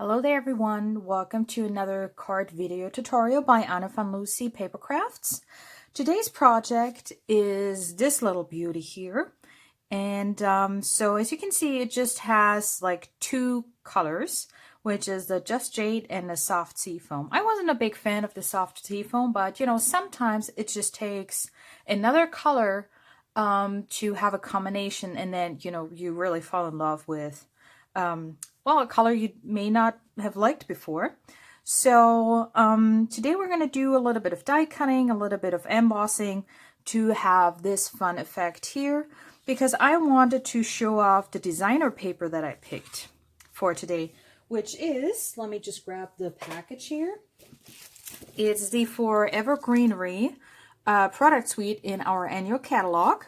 Hello there everyone, welcome to another card video tutorial by Anna van Lucy Paper Crafts. Today's project is this little beauty here, and so as you can see it just has like two colors, which is the Just Jade and the soft Seafoam. I wasn't a big fan of the soft Seafoam, but you know, sometimes it just takes another color to have a combination, and then you know you really fall in love with well, a color you may not have liked before. So today we're going to do a little bit of die cutting, a little bit of embossing to have this fun effect here, because I wanted to show off the designer paper that I picked for today, which is, let me just grab the package here. It's the Forever Greenery product suite in our annual catalog.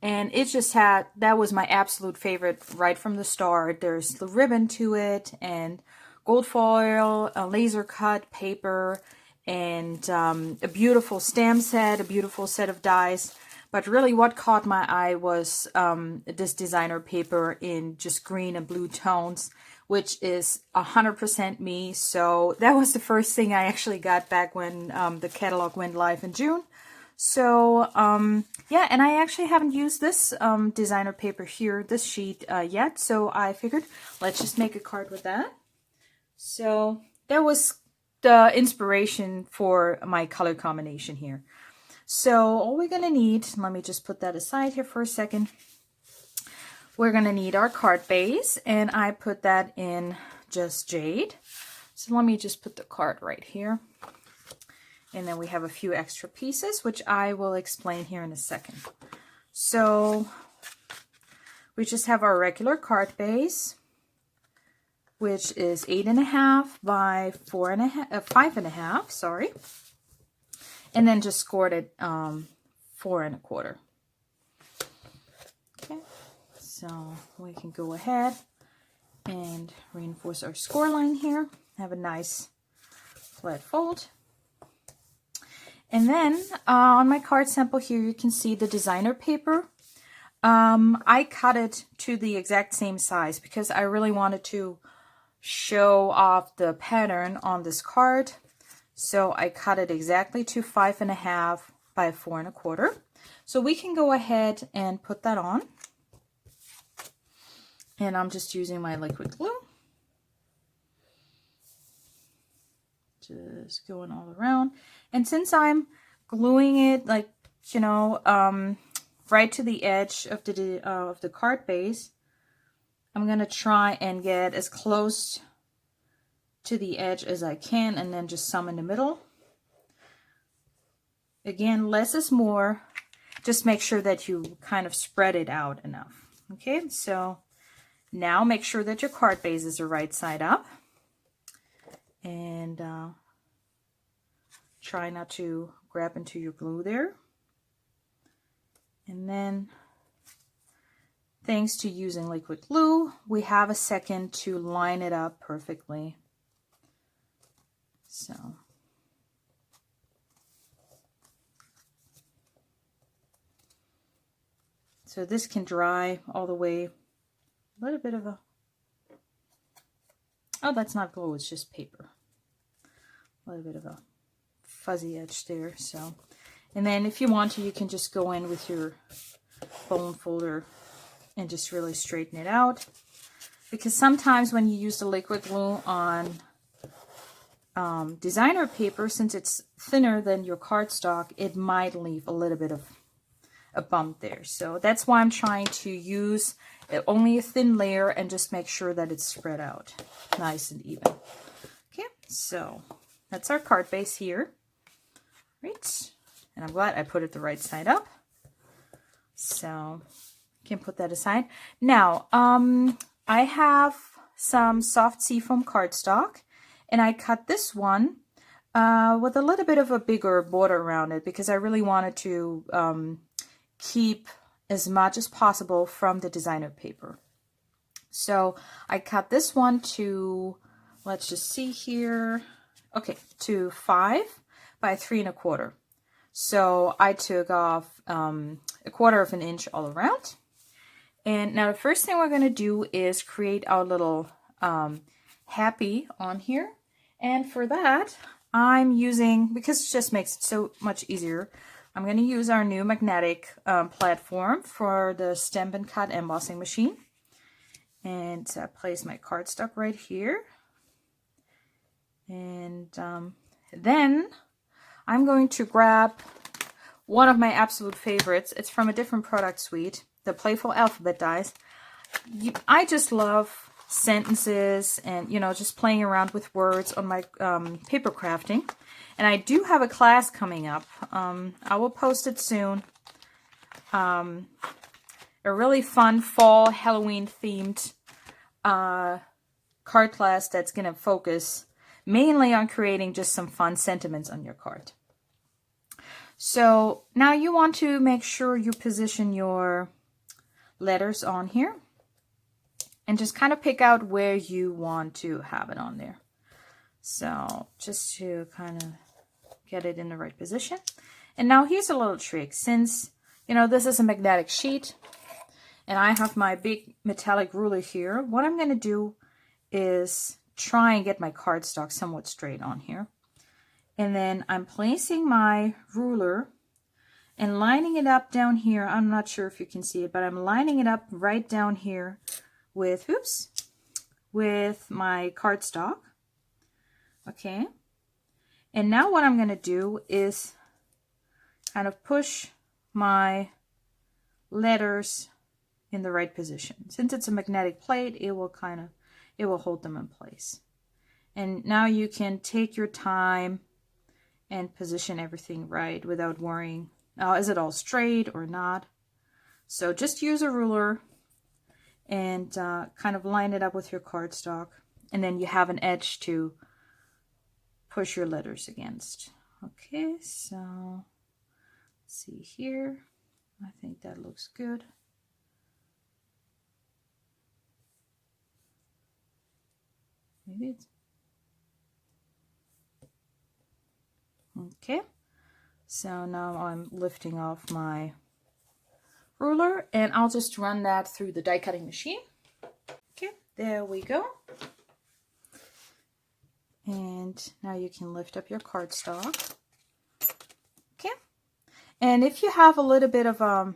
And it just had, that was my absolute favorite right from the start. There's the ribbon to it, and gold foil, a laser cut paper, and a beautiful stamp set, a beautiful set of dies. But really what caught my eye was this designer paper in just green and blue tones, which is 100% me. So that was the first thing I actually got back when the catalog went live in June. So, yeah, and I actually haven't used this designer paper here, this sheet, yet. So I figured, let's just make a card with that. So that was the inspiration for my color combination here. So all we're going to need, let me just put that aside here for a second. We're going to need our card base, and I put that in Just Jade. So let me just put the card right here. And then we have a few extra pieces, which I will explain here in a second. So we just have our regular card base, which is 8.5 by 5.5, sorry. And then just scored it 4.25. Okay, so we can go ahead and reinforce our score line here. Have a nice flat fold. And then on my card sample here, you can see the designer paper. I cut it to the exact same size because I really wanted to show off the pattern on this card. So I cut it exactly to 5.5 by 4.25. So we can go ahead and put that on. And I'm just using my liquid glue. Just going all around. And since I'm gluing it, like, you know, right to the edge of the card base, I'm going to try and get as close to the edge as I can, and then just some in the middle. Again, less is more. Just make sure that you kind of spread it out enough. Okay, so now make sure that your card bases are right side up. And try not to grab into your glue there. And then, thanks to using liquid glue, we have a second to line it up perfectly. So this can dry all the way. A little bit of a, oh, that's not glue, it's just paper. A little bit of a fuzzy edge there. So, and then if you want to, you can just go in with your bone folder and just really straighten it out, because sometimes when you use the liquid glue on designer paper, since it's thinner than your cardstock, it might leave a little bit of a bump there. So that's why I'm trying to use only a thin layer and just make sure that it's spread out nice and even. Okay, so that's our card base here. Right, and I'm glad I put it the right side up. So you can put that aside. Now, I have some soft Seafoam cardstock, and I cut this one with a little bit of a bigger border around it because I really wanted to keep as much as possible from the designer paper. So I cut this one to, let's just see here, okay, to 5 by 3.25. So I took off 1/4 inch all around. And now the first thing we're going to do is create our little happy on here. And for that, I'm using, because it just makes it so much easier, I'm going to use our new magnetic platform for the Stampin' Cut embossing machine. And place my cardstock right here. And then I'm going to grab one of my absolute favorites. It's from a different product suite, the Playful Alphabet Dies. I just love sentences and, you know, just playing around with words on my paper crafting. And I do have a class coming up. I will post it soon. A really fun fall Halloween themed card class that's going to focus mainly on creating just some fun sentiments on your card. So now you want to make sure you position your letters on here and just kind of pick out where you want to have it on there. So just to kind of get it in the right position. And now here's a little trick. Since, you know, this is a magnetic sheet and I have my big metallic ruler here, what I'm going to do is try and get my cardstock somewhat straight on here. And then I'm placing my ruler and lining it up down here. I'm not sure if you can see it, but I'm lining it up right down here with, with my cardstock. Okay. And now what I'm going to do is kind of push my letters in the right position. Since it's a magnetic plate, it will hold them in place. And now you can take your time and position everything right without worrying, is it all straight or not? So just use a ruler and kind of line it up with your cardstock, and then you have an edge to push your letters against. Okay, so let's see here. I think that looks good. Maybe it's okay. So now I'm lifting off my ruler and I'll just run that through the die cutting machine. Okay, there we go. And now you can lift up your cardstock. Okay, and if you have a little bit of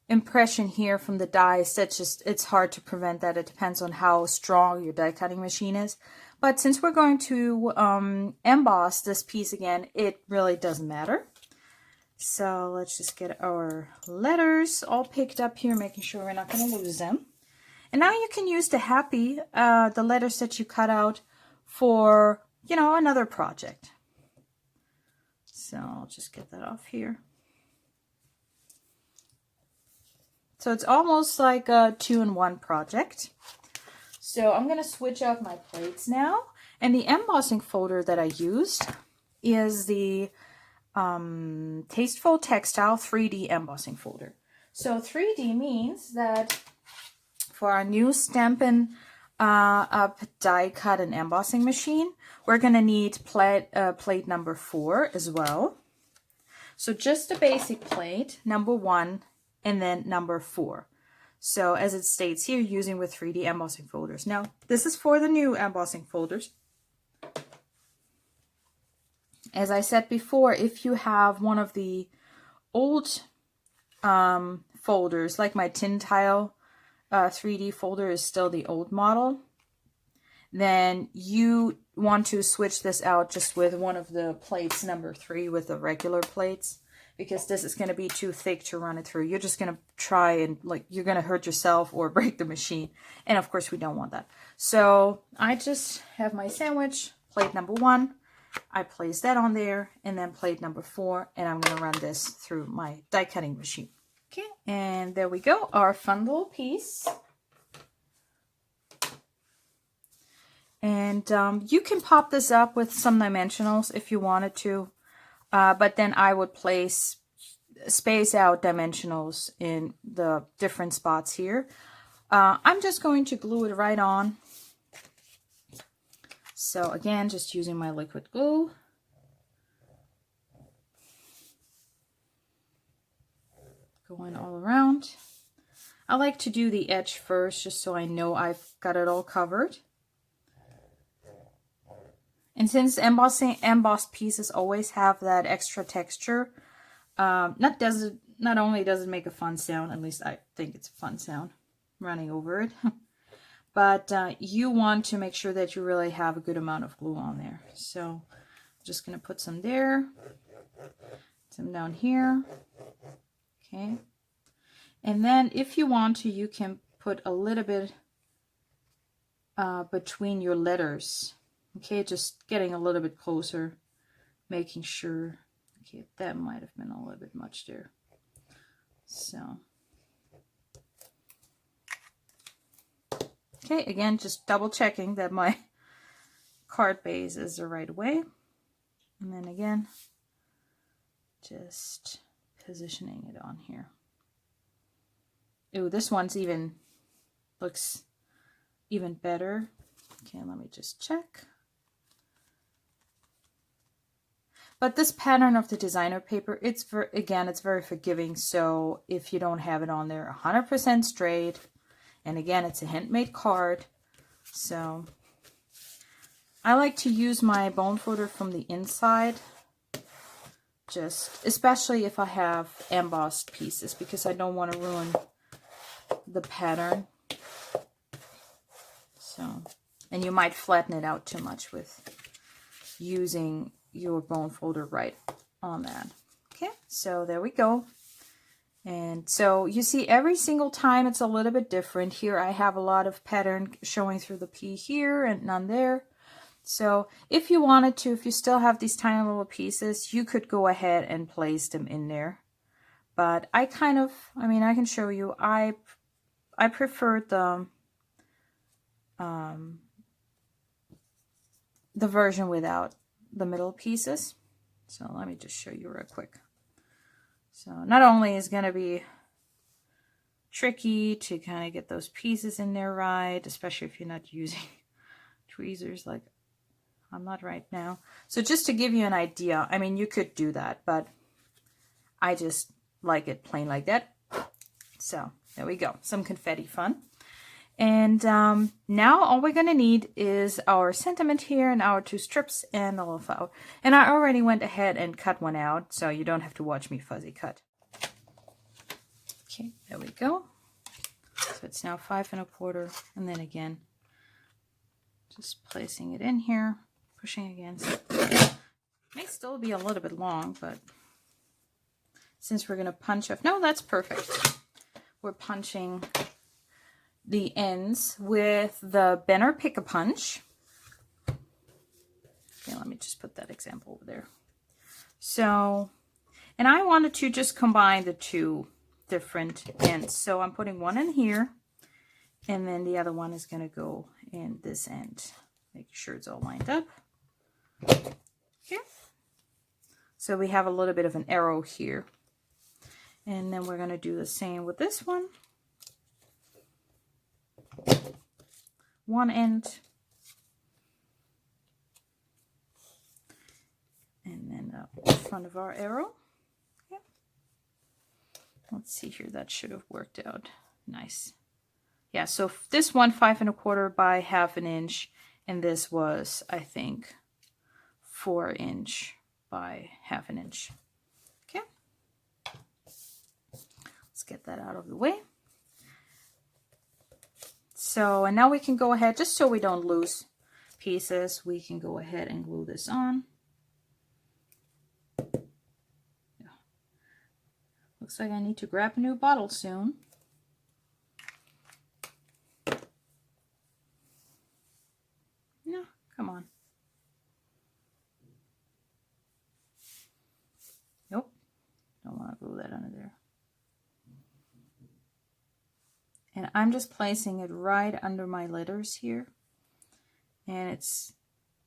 impression here from the dies, it's hard to prevent that. It depends on how strong your die cutting machine is. But since we're going to emboss this piece again, it really doesn't matter. So let's just get our letters all picked up here, making sure we're not going to lose them. And now you can use the letters that you cut out for, you know, another project. So I'll just get that off here. So it's almost like a 2-in-1 project. So I'm going to switch out my plates now. And the embossing folder that I used is the Tasteful Textile 3D embossing folder. So 3D means that for our new Stampin' Up die cut and embossing machine, we're going to need plate number 4 as well. So just a basic plate, number 1, and then number 4. So as it states here, using with 3D embossing folders. Now, this is for the new embossing folders. As I said before, if you have one of the old folders, like my tin tile 3D folder is still the old model, then you want to switch this out just with one of the plates, number 3, with the regular plates, because this is going to be too thick to run it through. You're just going to try and, like, you're going to hurt yourself or break the machine. And of course we don't want that. So I just have my sandwich, plate number 1. I place that on there, and then plate number 4, and I'm going to run this through my die cutting machine. Okay, and there we go, our fun little piece. And you can pop this up with some dimensionals if you wanted to. But then I would space out dimensionals in the different spots here. I'm just going to glue it right on. So again, just using my liquid glue. Going all around. I like to do the edge first, just so I know I've got it all covered. And since embossed pieces always have that extra texture, not only does it make a fun sound, at least I think it's a fun sound running over it, but you want to make sure that you really have a good amount of glue on there. So I'm just going to put some there, some down here. Okay. And then if you want to, you can put a little bit between your letters. Okay, just getting a little bit closer, making sure. Okay, that might have been a little bit much there. So, okay, again, just double checking that my card base is the right way. And then again, just positioning it on here. Ooh, this one's looks even better. Okay, let me just check. But this pattern of the designer paper, it's very forgiving. So if you don't have it on there 100% straight, and again, it's a handmade card. So I like to use my bone folder from the inside, just especially if I have embossed pieces, because I don't want to ruin the pattern. So, and you might flatten it out too much with using your bone folder right on that. Okay, so there we go. And so you see every single time it's a little bit different. Here I have a lot of pattern showing through the P here and none there. So if you wanted to, if you still have these tiny little pieces, you could go ahead and place them in there. But I mean, I can show you, I prefer the version without the middle pieces. So let me just show you real quick. So not only is going to be tricky to kind of get those pieces in there right, especially if you're not using tweezers like I'm not right now. So just to give you an idea, I mean, you could do that, but I just like it plain like that. So there we go, some confetti fun. And now all we're going to need is our sentiment here and our 2 strips and a little flower. And I already went ahead and cut one out, so you don't have to watch me fuzzy cut. Okay, there we go. So it's now 5 1/4, and then again, just placing it in here, pushing against it. May still be a little bit long, but since we're going to punch off, no, that's perfect. We're punching the ends with the Benner Pick-a-Punch. Okay, let me just put that example over there. So, and I wanted to just combine the 2 different ends. So I'm putting one in here, and then the other one is going to go in this end. Make sure it's all lined up. Okay. So we have a little bit of an arrow here. And then we're going to do the same with this one. One end, and then the front of our arrow. Okay. Let's see here, that should have worked out nice. Yeah, so this one 5 1/4 by 1/2 inch, and this was, I think, 4 inch by 1/2 inch. Okay, let's get that out of the way. So, and now we can go ahead, just so we don't lose pieces, we can go ahead and glue this on. Yeah. Looks like I need to grab a new bottle soon. No, come on. Nope, don't want to glue that under there. And I'm just placing it right under my letters here. And it's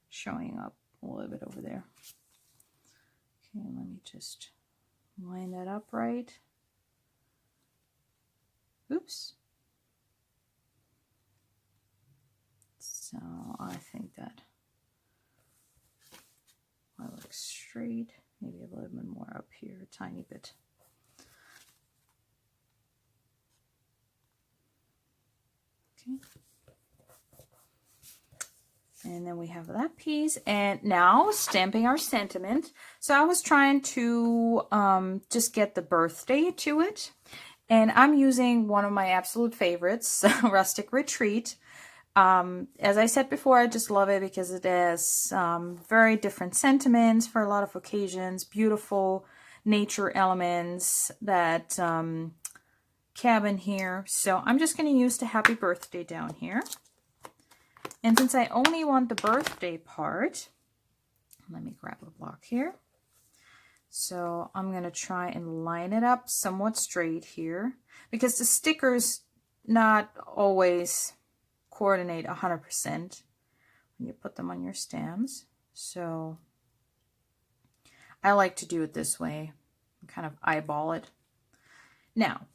showing up a little bit over there. Okay, let me just line that up right. Oops. So I think that looks straight. Maybe a little bit more up here, a tiny bit. Okay. And then we have that piece. And now stamping our sentiment. So I was trying to just get the birthday to it. And I'm using one of my absolute favorites, Rustic Retreat. As I said before, I just love it because it has very different sentiments for a lot of occasions, beautiful nature elements that cabin here. So I'm just going to use the happy birthday down here. And since I only want the birthday part, let me grab a block here. So I'm going to try and line it up somewhat straight here because the stickers not always coordinate 100% when you put them on your stamps. So I like to do it this way, kind of eyeball it. Now,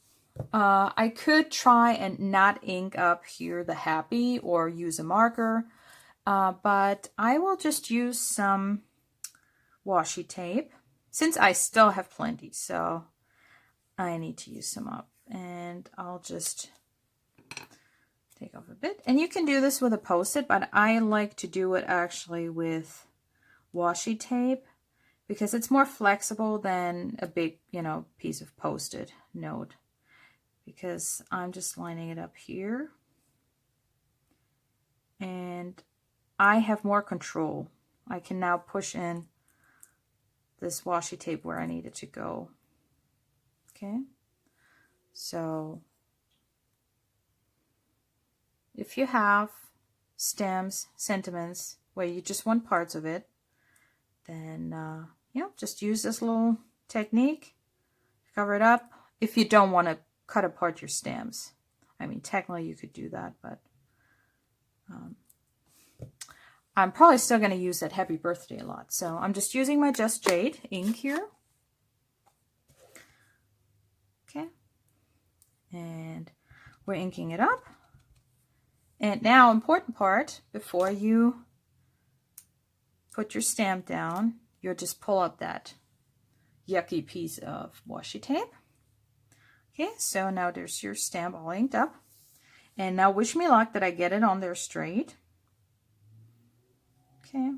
I could try and not ink up here the happy or use a marker, but I will just use some washi tape since I still have plenty, so I need to use some up. And I'll just take off a bit. And you can do this with a Post-it, but I like to do it actually with washi tape because it's more flexible than a big, piece of Post-it note. Because I'm just lining it up here. And I have more control. I can now push in this washi tape where I need it to go. Okay. So if you have stamps, sentiments, where you just want parts of it, then just use this little technique. Cover it up. If you don't want to cut apart your stamps. I mean, technically you could do that, but I'm probably still going to use that happy birthday a lot. So I'm just using my Just Jade ink here. Okay. And we're inking it up. And now, important part, before you put your stamp down, you'll just pull up that yucky piece of washi tape. Okay, so now there's your stamp all inked up. And now wish me luck that I get it on there straight. Okay.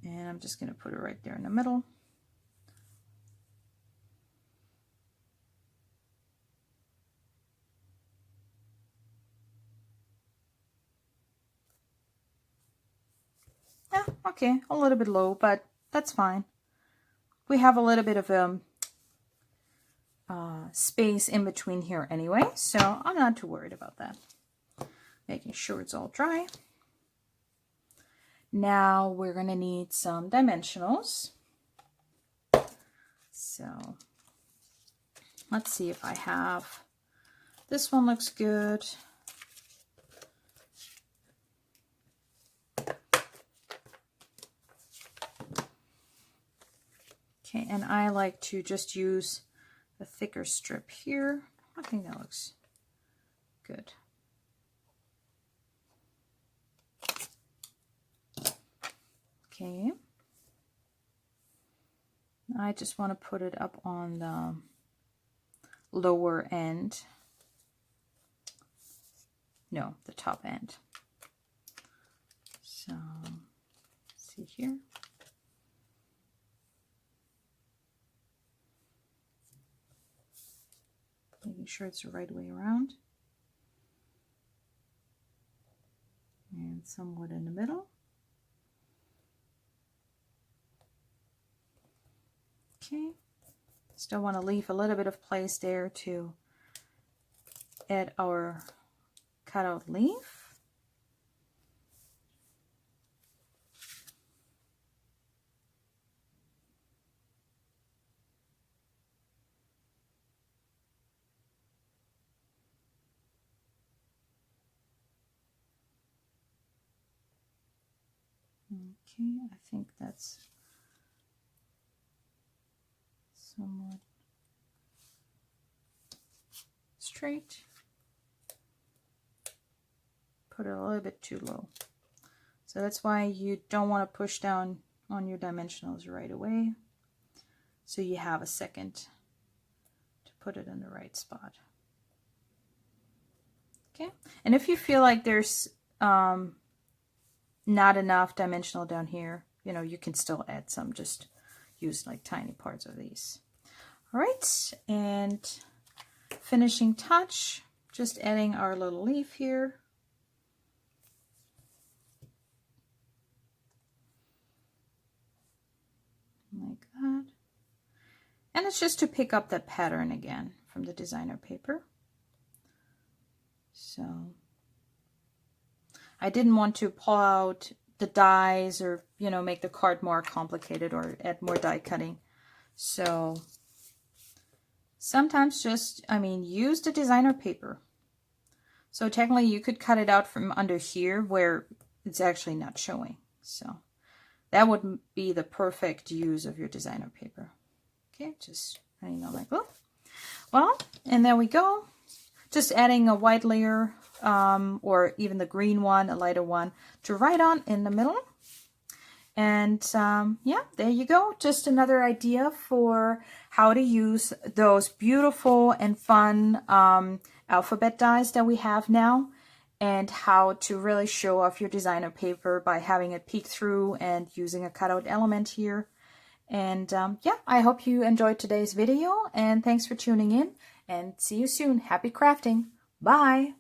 And I'm just going to put it right there in the middle. Yeah, okay, a little bit low, but that's fine. We have a little bit of space in between here anyway, so I'm not too worried about that. Making sure it's all dry. Now we're going to need some dimensionals. So let's see if I have, this one looks good. Okay, and I like to just use a thicker strip here. I think that looks good. Okay. I just want to put it up on the lower end. No, the top end. So, let's see here. Making sure it's the right way around. And somewhat in the middle. Okay. Still want to leave a little bit of place there to add our cutout leaf. Okay, I think that's somewhat straight. Put it a little bit too low. So that's why you don't want to push down on your dimensionals right away. So you have a second to put it in the right spot. Okay, and if you feel like there's not enough dimensional down here, you know, you can still add some, just use like tiny parts of these. All right, and finishing touch, just adding our little leaf here. Like that. And it's just to pick up that pattern again from the designer paper. So I didn't want to pull out the dies or, you know, make the card more complicated or add more die cutting. So sometimes just, I mean, use the designer paper. So technically you could cut it out from under here where it's actually not showing. So that would be the perfect use of your designer paper. Okay, just running on like, oh, well, and there we go. Just adding a white layer or even the green one, a lighter one, to write on in the middle. And yeah, there you go. Just another idea for how to use those beautiful and fun alphabet dies that we have now, and how to really show off your designer paper by having it peek through and using a cutout element here. And yeah, I hope you enjoyed today's video, and thanks for tuning in, and see you soon. Happy crafting. Bye.